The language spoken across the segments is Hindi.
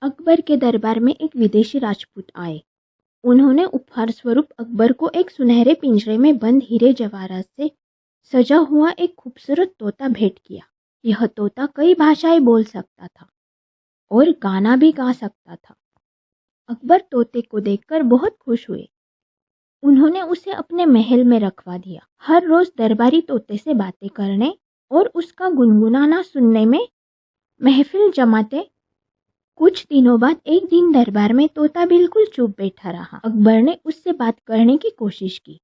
अकबर के दरबार में एक विदेशी राजपूत आए। उन्होंने उपहार स्वरूप अकबर को एक सुनहरे पिंजरे में बंद हीरे जवाहरात से सजा हुआ एक खूबसूरत तोता भेंट किया। यह तोता कई भाषाएं बोल सकता था और गाना भी गा सकता था। अकबर तोते को देखकर बहुत खुश हुए। उन्होंने उसे अपने महल में रखवा दिया। हर रोज दरबारी तोते से बातें करने और उसका गुनगुनाना सुनने में महफिल जमाते। कुछ दिनों बाद एक दिन दरबार में तोता बिल्कुल चुप बैठा रहा। अकबर ने उससे बात करने की कोशिश की,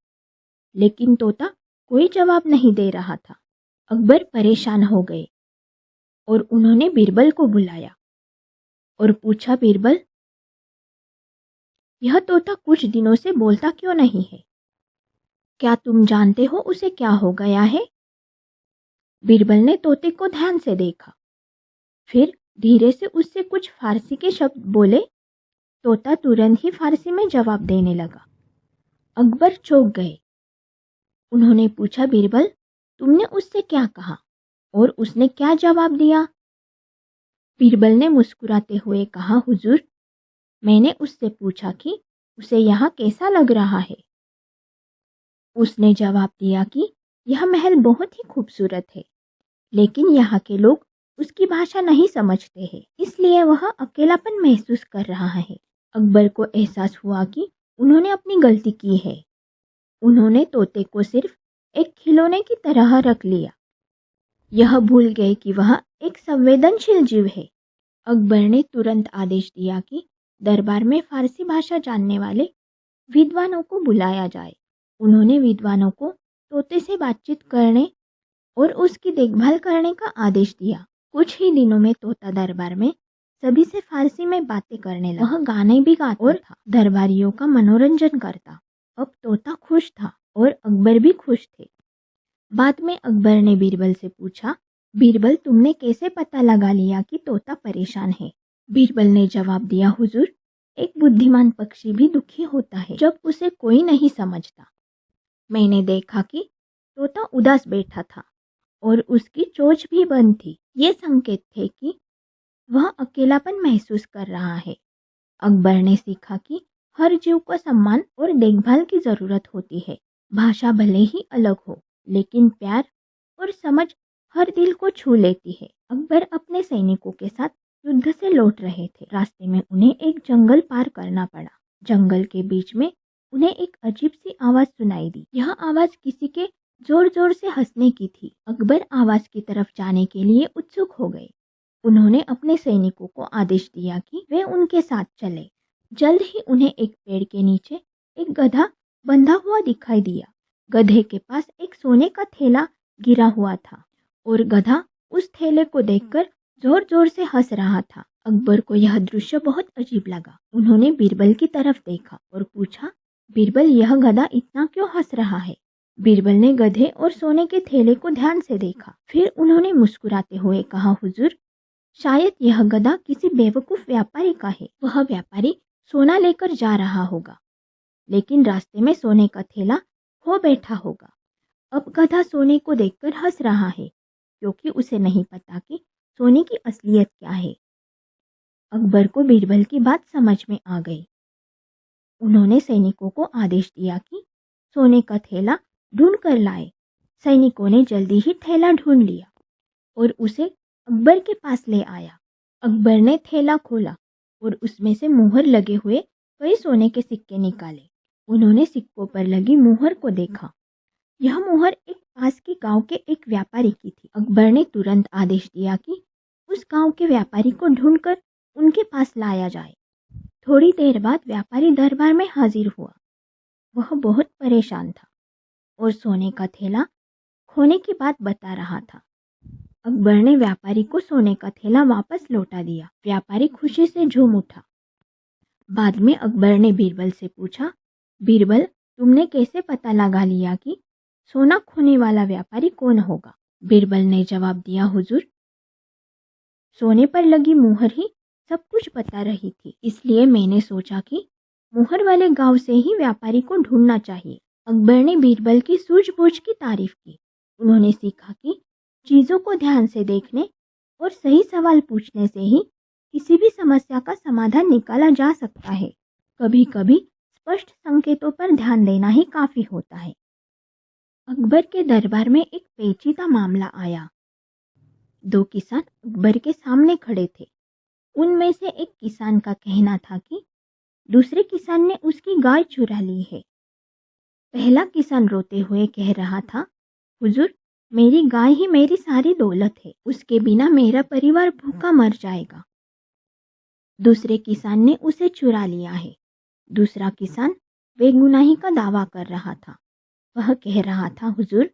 लेकिन तोता कोई जवाब नहीं दे रहा था। अकबर परेशान हो गए और उन्होंने बीरबल को बुलाया और पूछा, बीरबल, यह तोता कुछ दिनों से बोलता क्यों नहीं है? क्या तुम जानते हो उसे क्या हो गया है? बीरबल ने तोते को ध्यान से देखा, फिर धीरे से उससे कुछ फारसी के शब्द बोले। तोता तुरंत ही फारसी में जवाब देने लगा। अकबर चौंक गए। उन्होंने पूछा, बीरबल, तुमने उससे क्या कहा और उसने क्या जवाब दिया? बीरबल ने मुस्कुराते हुए कहा, हुजूर, मैंने उससे पूछा कि उसे यहाँ कैसा लग रहा है। उसने जवाब दिया कि यह महल बहुत ही खूबसूरत है, लेकिन यहाँ के लोग उसकी भाषा नहीं समझते हैं, इसलिए वह अकेलापन महसूस कर रहा है। अकबर को एहसास हुआ कि उन्होंने अपनी गलती की है। उन्होंने तोते को सिर्फ एक खिलौने की तरह रख लिया। यह भूल गए कि वह एक संवेदनशील जीव है। अकबर ने तुरंत आदेश दिया कि दरबार में फारसी भाषा जानने वाले विद्वानों को बुलाया जाए। उन्होंने विद्वानों को तोते से बातचीत करने और उसकी देखभाल करने का आदेश दिया। कुछ ही दिनों में तोता दरबार में सभी से फारसी में बातें करने लगा। वह गाने भी गाता और दरबारियों का मनोरंजन करता। अब तोता खुश था और अकबर भी खुश थे। बाद में अकबर ने बीरबल से पूछा, बीरबल, तुमने कैसे पता लगा लिया कि तोता परेशान है? बीरबल ने जवाब दिया, हुजूर, एक बुद्धिमान पक्षी भी दुखी होता है जब उसे कोई नहीं समझता। मैंने देखा कि तोता उदास बैठा था और उसकी चोंच भी बंद थी। ये संकेत थे कि वह अकेलापन महसूस कर रहा है। अकबर ने सीखा कि हर जीव को सम्मान और देखभाल की जरूरत होती है। भाषा भले ही अलग हो, लेकिन प्यार और समझ हर दिल को छू लेती है। अकबर अपने सैनिकों के साथ युद्ध से लौट रहे थे। रास्ते में उन्हें एक जंगल पार करना पड़ा। जंगल के बीच में उन्हें एक अजीब सी आवाज सुनाई दी। यह आवाज किसी के जोर जोर से हंसने की थी। अकबर आवाज की तरफ जाने के लिए उत्सुक हो गए। उन्होंने अपने सैनिकों को आदेश दिया कि वे उनके साथ चले। जल्द ही उन्हें एक पेड़ के नीचे एक गधा बंधा हुआ दिखाई दिया। गधे के पास एक सोने का थैला गिरा हुआ था और गधा उस थैले को देखकर जोर जोर से हंस रहा था। अकबर को यह दृश्य बहुत अजीब लगा। उन्होंने बीरबल की तरफ देखा और पूछा, बीरबल, यह गधा इतना क्यों हंस रहा है? बीरबल ने गधे और सोने के थैले को ध्यान से देखा। फिर उन्होंने मुस्कुराते हुए कहा, हुजूर, शायद यह गधा किसी बेवकूफ व्यापारी का है। वह व्यापारी सोना लेकर जा रहा होगा, लेकिन रास्ते में सोने का थैला खो बैठा होगा। अब गधा सोने को देखकर हंस रहा है, क्योंकि उसे नहीं पता कि सोने की असलियत क्या है। अकबर को बीरबल की बात समझ में आ गई। उन्होंने सैनिकों को आदेश दिया कि सोने का थैला ढूंढ कर लाए। सैनिकों ने जल्दी ही थैला ढूंढ लिया और उसे अकबर के पास ले आया। अकबर ने थैला खोला और उसमें से मुहर लगे हुए कई सोने के सिक्के निकाले। उन्होंने सिक्कों पर लगी मुहर को देखा। यह मुहर एक पास के गांव के एक व्यापारी की थी। अकबर ने तुरंत आदेश दिया कि उस गांव के व्यापारी को ढूंढकर उनके पास लाया जाए। थोड़ी देर बाद व्यापारी दरबार में हाजिर हुआ। वह बहुत परेशान था और सोने का थैला खोने की बात बता रहा था। अकबर ने व्यापारी को सोने का थैला वापस लौटा दिया। व्यापारी खुशी से झूम उठा। बाद में अकबर ने बीरबल से पूछा, बीरबल, तुमने कैसे पता लगा लिया कि सोना खोने वाला व्यापारी कौन होगा? बीरबल ने जवाब दिया, हुजूर, सोने पर लगी मुहर ही सब कुछ बता रही थी, इसलिए मैंने सोचा कि मुहर वाले गांव से ही व्यापारी को ढूंढना चाहिए। अकबर ने बीरबल की सूझबूझ की तारीफ की। उन्होंने सीखा कि चीजों को ध्यान से देखने और सही सवाल पूछने से ही किसी भी समस्या का समाधान निकाला जा सकता है। कभी कभी स्पष्ट संकेतों पर ध्यान देना ही काफी होता है। अकबर के दरबार में एक पेचीदा मामला आया। दो किसान अकबर के सामने खड़े थे। उनमें से एक किसान का कहना था कि दूसरे किसान ने उसकी गाय चुरा ली है। पहला किसान रोते हुए कह रहा था, हुजूर, मेरी गाय ही मेरी सारी दौलत है, उसके बिना मेरा परिवार भूखा मर जाएगा। दूसरे किसान ने उसे चुरा लिया है। दूसरा किसान बेगुनाही का दावा कर रहा था। वह कह रहा था, हुजूर,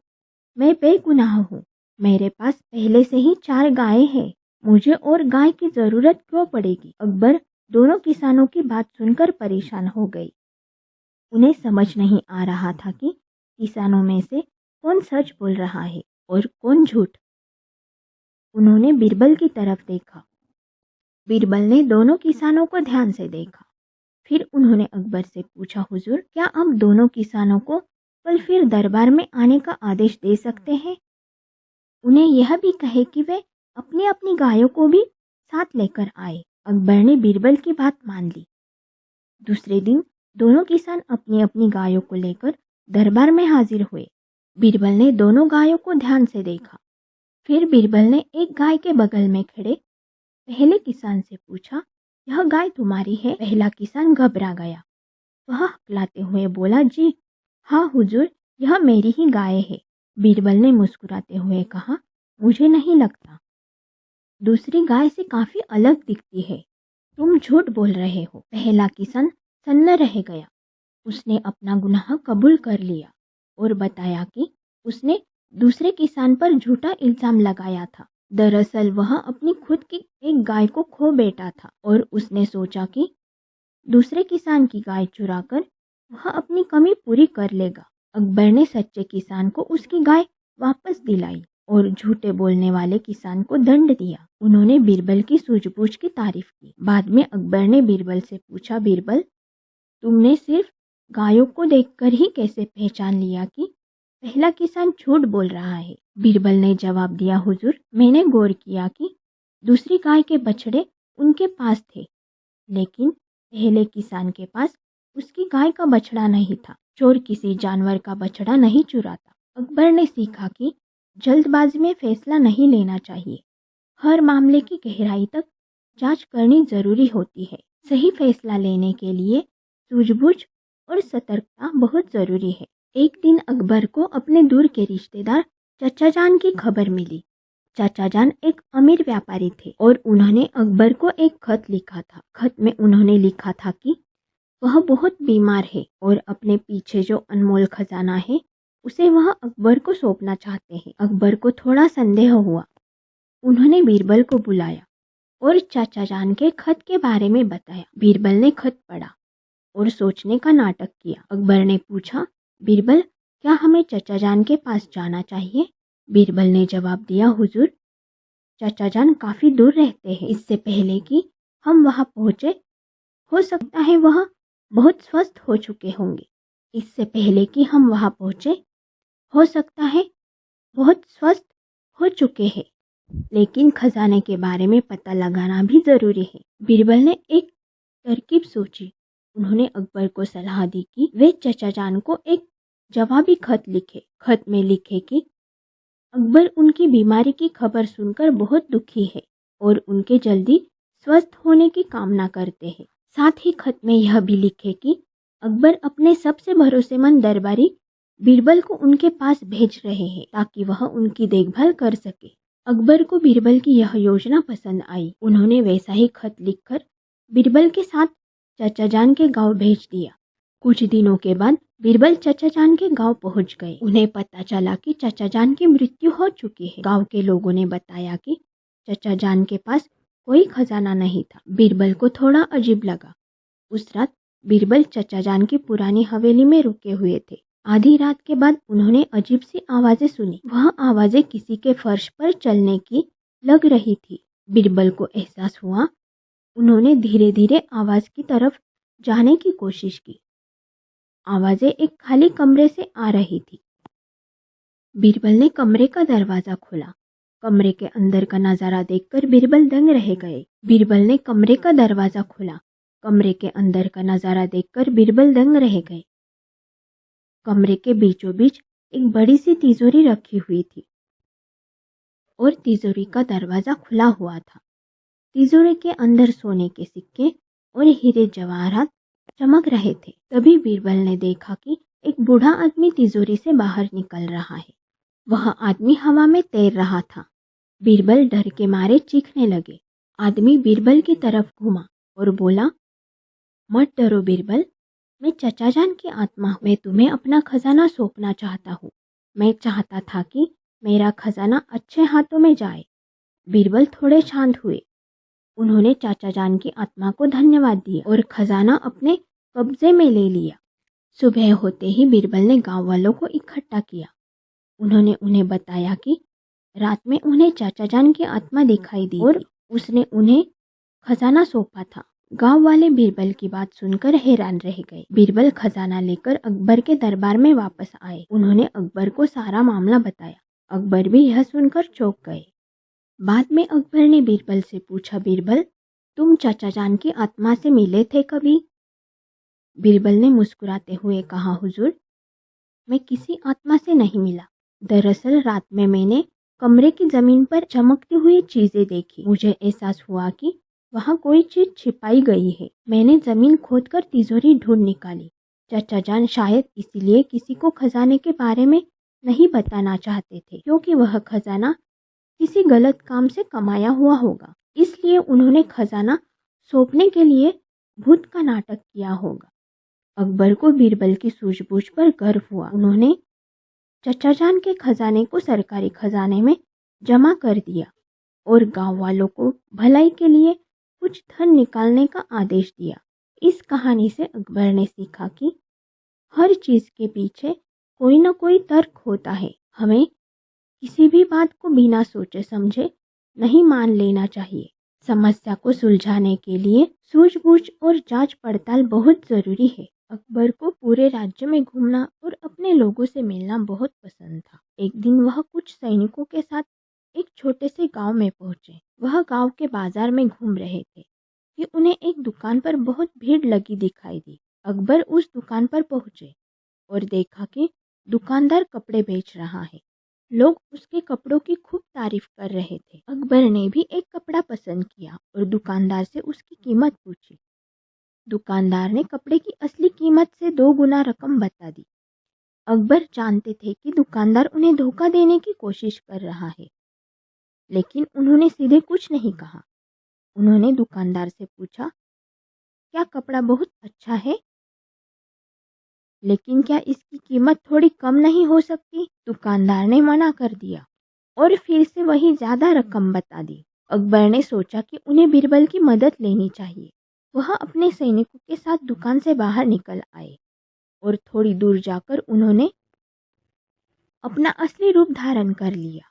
मैं बेगुनाह हूँ, मेरे पास पहले से ही 4 गायें हैं, मुझे और गाय की जरूरत क्यों पड़ेगी। अकबर दोनों किसानों की बात सुनकर परेशान हो गई। उन्हें समझ नहीं आ रहा था कि किसानों में से कौन सच बोल रहा है और कौन झूठ। उन्होंने बीरबल की तरफ देखा। बीरबल ने दोनों किसानों को ध्यान से देखा। फिर उन्होंने अकबर से पूछा, हुजूर, क्या आप दोनों किसानों को कल फिर दरबार में आने का आदेश दे सकते हैं? उन्हें यह भी कहे कि वे अपनी अपनी गायों को भी साथ लेकर आए। अकबर ने बीरबल की बात मान ली। दूसरे दिन दोनों किसान अपनी अपनी गायों को लेकर दरबार में हाजिर हुए। बीरबल ने दोनों गायों को ध्यान से देखा। फिर बीरबल ने एक गाय के बगल में खड़े पहले किसान से पूछा, यह गाय तुम्हारी है? पहला किसान घबरा गया। वह हकलाते हुए बोला, जी हाँ हुजूर, यह मेरी ही गाय है। बीरबल ने मुस्कुराते हुए कहा, मुझे नहीं लगता, दूसरी गाय से काफी अलग दिखती है, तुम झूठ बोल रहे हो। पहला किसान सन्न रह गया। उसने अपना गुनाह कबूल कर लिया और बताया कि उसने दूसरे किसान पर झूठा इल्जाम लगाया था। दरअसल वह अपनी खुद की एक गाय को खो बैठा था और उसने सोचा कि दूसरे किसान की गाय चुराकर वह अपनी कमी पूरी कर लेगा। अकबर ने सच्चे किसान को उसकी गाय वापस दिलाई और झूठे बोलने वाले किसान को दंड दिया। उन्होंने बीरबल की सूझबूझ की तारीफ की। बाद में अकबर ने बीरबल से पूछा, बीरबल, तुमने सिर्फ गायों को देखकर ही कैसे पहचान लिया कि पहला किसान झूठ बोल रहा है? बीरबल ने जवाब दिया, हुजूर, मैंने गौर किया कि दूसरी गाय के बछड़े उनके पास थे, लेकिन पहले किसान के पास उसकी गाय का बछड़ा नहीं था। चोर किसी जानवर का बछड़ा नहीं चुराता। अकबर ने सीखा कि जल्दबाजी में फैसला नहीं लेना चाहिए। हर मामले की गहराई तक जांच करनी जरूरी होती है। सही फैसला लेने के लिए सूझबूझ और सतर्कता बहुत जरूरी है। एक दिन अकबर को अपने दूर के रिश्तेदार चचा जान की खबर मिली। चाचा जान एक अमीर व्यापारी थे और उन्होंने अकबर को एक खत लिखा था। खत में उन्होंने लिखा था कि वह बहुत बीमार है और अपने पीछे जो अनमोल खजाना है उसे वह अकबर को सौंपना चाहते हैं। अकबर को थोड़ा संदेह हुआ। उन्होंने बीरबल को बुलाया और चाचा जान के खत के बारे में बताया। बीरबल ने खत पढ़ा और सोचने का नाटक किया। अकबर ने पूछा, बीरबल, क्या हमें चाचा जान के पास जाना चाहिए? बीरबल ने जवाब दिया, हुजूर, चाचा जान काफी दूर रहते हैं। इससे पहले कि हम वहां पहुंचे, हो सकता है वह बहुत स्वस्थ हो चुके होंगे। इससे पहले कि हम वहां पहुंचे, हो सकता है बहुत स्वस्थ हो चुके हैं, लेकिन खजाने के बारे में पता लगाना भी जरूरी है। बीरबल ने एक तरकीब सोची। उन्होंने अकबर को सलाह दी कि वे चाचा जान को एक जवाबी खत लिखे। खत में लिखे कि अकबर उनकी बीमारी की खबर सुनकर बहुत दुखी है और उनके जल्दी स्वस्थ होने की कामना करते हैं। साथ ही खत में यह भी लिखे कि अकबर अपने सबसे भरोसेमंद दरबारी बीरबल को उनके पास भेज रहे हैं ताकि वह उनकी देखभाल कर सके। अकबर को बीरबल की यह योजना पसंद आई। उन्होंने वैसा ही खत लिखकर बीरबल के साथ चाचा जान के गांव भेज दिया। कुछ दिनों के बाद बीरबल चाचा जान के गांव पहुंच गए। उन्हें पता चला कि चाचा जान की मृत्यु हो चुकी है। गांव के लोगों ने बताया कि चाचा जान के पास कोई खजाना नहीं था। बीरबल को थोड़ा अजीब लगा। उस रात बीरबल चाचा जान की पुरानी हवेली में रुके हुए थे। आधी रात के बाद उन्होंने अजीब सी आवाजें सुनी। वह आवाजें किसी के फर्श पर चलने की लग रही थी। बीरबल को एहसास हुआ। उन्होंने धीरे धीरे आवाज की तरफ जाने की कोशिश की। आवाजें एक खाली कमरे से आ रही थी। बीरबल ने कमरे का दरवाजा खोला। कमरे के अंदर का नजारा देखकर बीरबल दंग रह गए। बीरबल ने कमरे का दरवाजा खोला। कमरे के अंदर का नजारा देखकर बीरबल दंग रह गए। कमरे के बीचों बीच एक बड़ी सी तिजोरी रखी हुई थी और तिजोरी का दरवाजा खुला हुआ था। तिजोरी के अंदर सोने के सिक्के और हीरे जवाहरात चमक रहे थे। तभी बीरबल ने देखा कि एक बूढ़ा आदमी तिजोरी से बाहर निकल रहा है। वह आदमी हवा में तैर रहा था। बीरबल डर के मारे चीखने लगे। आदमी बीरबल की तरफ घूमा और बोला, मत डरो बीरबल, मैं चचा जान की आत्मा हूँ। मैं तुम्हें अपना खजाना सौंपना चाहता हूँ। मैं चाहता था कि मेरा खजाना अच्छे हाथों में जाए। बीरबल थोड़े शांत हुए। उन्होंने चाचा जान की आत्मा को धन्यवाद दिया और खजाना अपने कब्जे में ले लिया। सुबह होते ही बीरबल ने गांव वालों को इकट्ठा किया। उन्होंने उन्हें बताया कि रात में उन्हें चाचा जान की आत्मा दिखाई दी और उसने उन्हें खजाना सौंपा था। गांव वाले बीरबल की बात सुनकर हैरान रह गए। बीरबल खजाना लेकर अकबर के दरबार में वापस आए। उन्होंने अकबर को सारा मामला बताया। अकबर भी यह सुनकर चौंक गए। बाद में अकबर ने बीरबल से पूछा, बीरबल, तुम चाचा जान की आत्मा से मिले थे कभी? बीरबल ने मुस्कुराते हुए कहा, हुजूर, मैं किसी आत्मा से नहीं मिला। दरअसल रात में मैंने कमरे की जमीन पर चमकती हुई चीजें देखी। मुझे एहसास हुआ कि वहाँ कोई चीज छिपाई गई है। मैंने जमीन खोदकर तिजोरी ढूंढ निकाली। चाचा जान शायद इसीलिए किसी को खजाने के बारे में नहीं बताना चाहते थे, क्योंकि वह खजाना किसी गलत काम से कमाया हुआ होगा। इसलिए उन्होंने खजाना सौंपने के लिए भूत का नाटक किया होगा। अकबर को बीरबल की सूझबूझ पर गर्व हुआ। उन्होंने चचा जान के खजाने को सरकारी खजाने में जमा कर दिया और गांव वालों को भलाई के लिए कुछ धन निकालने का आदेश दिया। इस कहानी से अकबर ने सीखा कि हर चीज के पीछे कोई न कोई तर्क होता है। हमें किसी भी बात को बिना सोचे समझे नहीं मान लेना चाहिए। समस्या को सुलझाने के लिए सूझबूझ और जांच पड़ताल बहुत जरूरी है। अकबर को पूरे राज्य में घूमना और अपने लोगों से मिलना बहुत पसंद था। एक दिन वह कुछ सैनिकों के साथ एक छोटे से गांव में पहुंचे। वह गांव के बाजार में घूम रहे थे कि उन्हें एक दुकान पर बहुत भीड़ लगी दिखाई दी। अकबर उस दुकान पर पहुंचे और देखा कि दुकानदार कपड़े बेच रहा है। लोग उसके कपड़ों की खूब तारीफ कर रहे थे। अकबर ने भी एक कपड़ा पसंद किया और दुकानदार से उसकी कीमत पूछी। दुकानदार ने कपड़े की असली कीमत से 2 गुना रकम बता दी। अकबर जानते थे कि दुकानदार उन्हें धोखा देने की कोशिश कर रहा है, लेकिन उन्होंने सीधे कुछ नहीं कहा। उन्होंने दुकानदार से पूछा, क्या कपड़ा बहुत अच्छा है, लेकिन क्या इसकी कीमत थोड़ी कम नहीं हो सकती? दुकानदार ने मना कर दिया और फिर से वही ज्यादा रकम बता दी। अकबर ने सोचा कि उन्हें बीरबल की मदद लेनी चाहिए। वह अपने सैनिकों के साथ दुकान से बाहर निकल आए और थोड़ी दूर जाकर उन्होंने अपना असली रूप धारण कर लिया।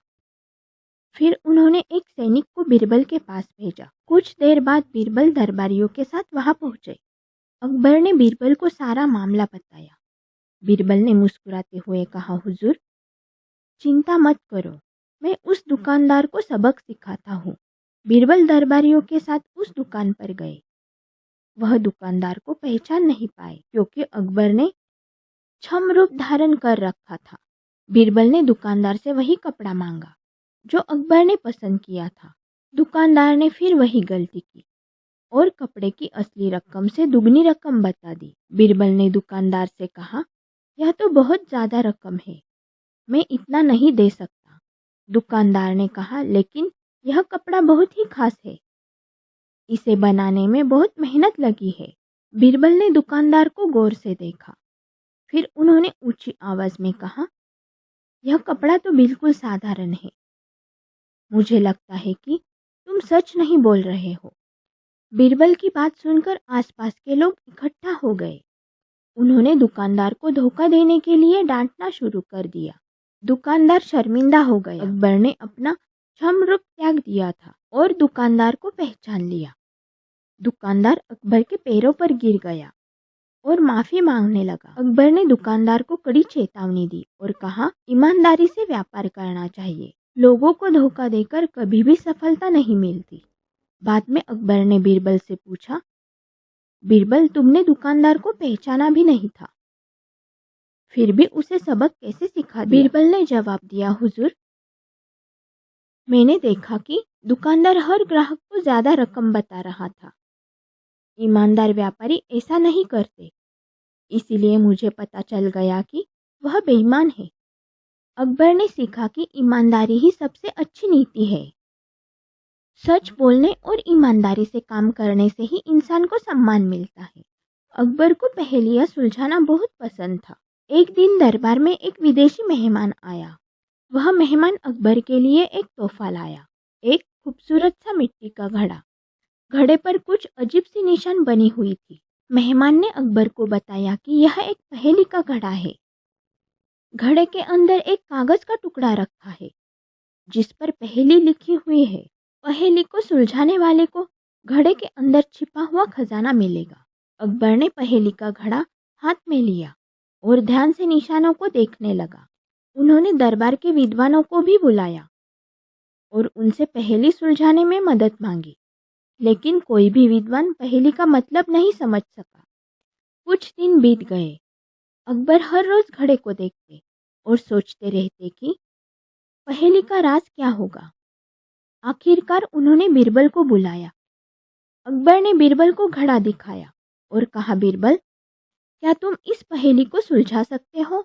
फिर उन्होंने एक सैनिक को बीरबल के पास भेजा। कुछ देर बाद बीरबल दरबारियों के साथ वहां पहुंचे। अकबर ने बीरबल को सारा मामला बताया। बीरबल ने मुस्कुराते हुए कहा, हुजूर, चिंता मत करो, मैं उस दुकानदार को सबक सिखाता हूँ। बीरबल दरबारियों के साथ उस दुकान पर गए। वह दुकानदार को पहचान नहीं पाए, क्योंकि अकबर ने छम रूप धारण कर रखा था। बीरबल ने दुकानदार से वही कपड़ा मांगा जो अकबर ने पसंद किया था। दुकानदार ने फिर वही गलती की और कपड़े की असली रकम से दुगनी रकम बता दी। बीरबल ने दुकानदार से कहा, यह तो बहुत ज्यादा रकम है, मैं इतना नहीं दे सकता। दुकानदार ने कहा, लेकिन यह कपड़ा बहुत ही खास है, इसे बनाने में बहुत मेहनत लगी है। बीरबल ने दुकानदार को गौर से देखा। फिर उन्होंने ऊंची आवाज में कहा, यह कपड़ा तो बिल्कुल साधारण है, मुझे लगता है कि तुम सच नहीं बोल रहे हो। बीरबल की बात सुनकर आसपास के लोग इकट्ठा हो गए। उन्होंने दुकानदार को धोखा देने के लिए डांटना शुरू कर दिया। दुकानदार शर्मिंदा हो गया। अकबर ने अपना छम रूप त्याग दिया था और दुकानदार को पहचान लिया। दुकानदार अकबर के पैरों पर गिर गया और माफी मांगने लगा। अकबर ने दुकानदार को कड़ी चेतावनी दी और कहा, ईमानदारी से व्यापार करना चाहिए, लोगों को धोखा देकर कभी भी सफलता नहीं मिलती। बाद में अकबर ने बीरबल से पूछा, बीरबल तुमने दुकानदार को पहचाना भी नहीं था, फिर भी उसे सबक कैसे सिखा दिया? बीरबल ने जवाब दिया, हुजूर मैंने देखा कि दुकानदार हर ग्राहक को ज्यादा रकम बता रहा था। ईमानदार व्यापारी ऐसा नहीं करते, इसीलिए मुझे पता चल गया कि वह बेईमान है। अकबर ने सीखा कि ईमानदारी ही सबसे अच्छी नीति है। सच बोलने और ईमानदारी से काम करने से ही इंसान को सम्मान मिलता है। अकबर को पहेलियां सुलझाना बहुत पसंद था। एक दिन दरबार में एक विदेशी मेहमान आया। वह मेहमान अकबर के लिए एक तोहफा लाया, एक खूबसूरत सा मिट्टी का घड़ा। घड़े पर कुछ अजीब सी निशान बनी हुई थी। मेहमान ने अकबर को बताया कि यह एक पहेली का घड़ा है। घड़े के अंदर एक कागज का टुकड़ा रखा है जिस पर पहेली लिखी हुई है। पहेली को सुलझाने वाले को घड़े के अंदर छिपा हुआ खजाना मिलेगा। अकबर ने पहेली का घड़ा हाथ में लिया और ध्यान से निशानों को देखने लगा। उन्होंने दरबार के विद्वानों को भी बुलाया और उनसे पहेली सुलझाने में मदद मांगी, लेकिन कोई भी विद्वान पहेली का मतलब नहीं समझ सका। कुछ दिन बीत गए। अकबर हर रोज घड़े को देखते और सोचते रहते कि पहेली का राज क्या होगा। आखिरकार उन्होंने बीरबल को बुलाया। अकबर ने बीरबल को घड़ा दिखाया और कहा, बीरबल क्या तुम इस पहेली को सुलझा सकते हो?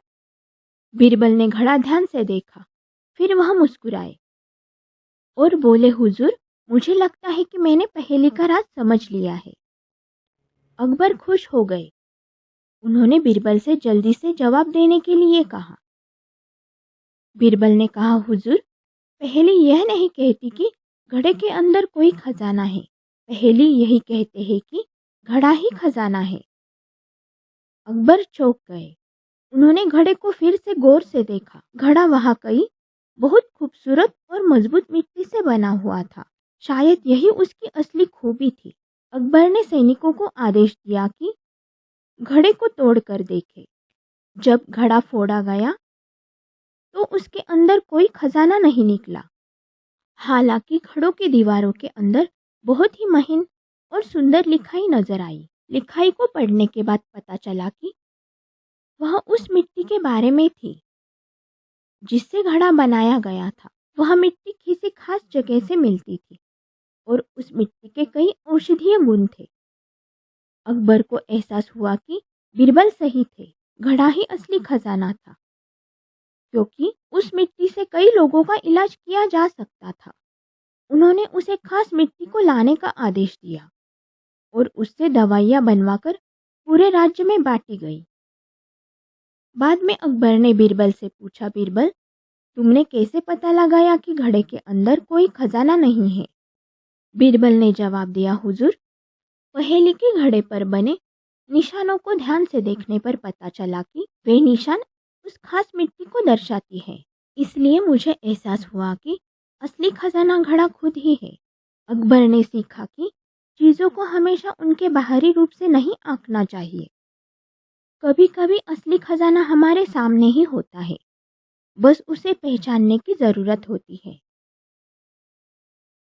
बीरबल ने घड़ा ध्यान से देखा, फिर वह मुस्कुराए और बोले, हुजूर मुझे लगता है कि मैंने पहेली का राज समझ लिया है। अकबर खुश हो गए। उन्होंने बीरबल से जल्दी से जवाब देने के लिए कहा। बीरबल ने कहा, हुजूर पहेली यह नहीं कहती कि घड़े के अंदर कोई खजाना है। पहेली यही कहते हैं कि घड़ा ही खजाना है। अकबर चौंक गए। उन्होंने घड़े को फिर से गौर से देखा। घड़ा वहाँ कई बहुत खूबसूरत और मजबूत मिट्टी से बना हुआ था। शायद यही उसकी असली खूबी थी। अकबर ने सैनिकों को आदेश दिया कि घड़े को तोड़कर देखे। जब घड़ा फोड़ा गया तो उसके अंदर कोई खजाना नहीं निकला। हालांकि घड़ों की दीवारों के अंदर बहुत ही महीन और सुंदर लिखाई नजर आई। लिखाई को पढ़ने के बाद पता चला कि वह उस मिट्टी के बारे में थी जिससे घड़ा बनाया गया था। वह मिट्टी किसी खास जगह से मिलती थी और उस मिट्टी के कई औषधीय गुण थे। अकबर को एहसास हुआ कि बीरबल सही थे, घड़ा ही असली खजाना था, क्योंकि उस मिट्टी से कई लोगों का इलाज किया जा सकता था। उन्होंने उसे खास मिट्टी को लाने का आदेश दिया और उससे दवाइयां बनवाकर पूरे राज्य में बांटी गई। बाद में अकबर ने बीरबल से पूछा, बीरबल तुमने कैसे पता लगाया कि घड़े के अंदर कोई खजाना नहीं है? बीरबल ने जवाब दिया, हुजूर पहेली के घड़े पर बने निशानों को ध्यान से देखने पर पता चला कि वे निशान उस खास मिट्टी को दर्शाती है। इसलिए मुझे एहसास हुआ कि असली खजाना घड़ा खुद ही है। अकबर ने सीखा कि चीज़ों को हमेशा उनके बाहरी रूप से नहीं आंकना चाहिए। कभी कभी असली खजाना हमारे सामने ही होता है, बस उसे पहचानने की ज़रूरत होती है।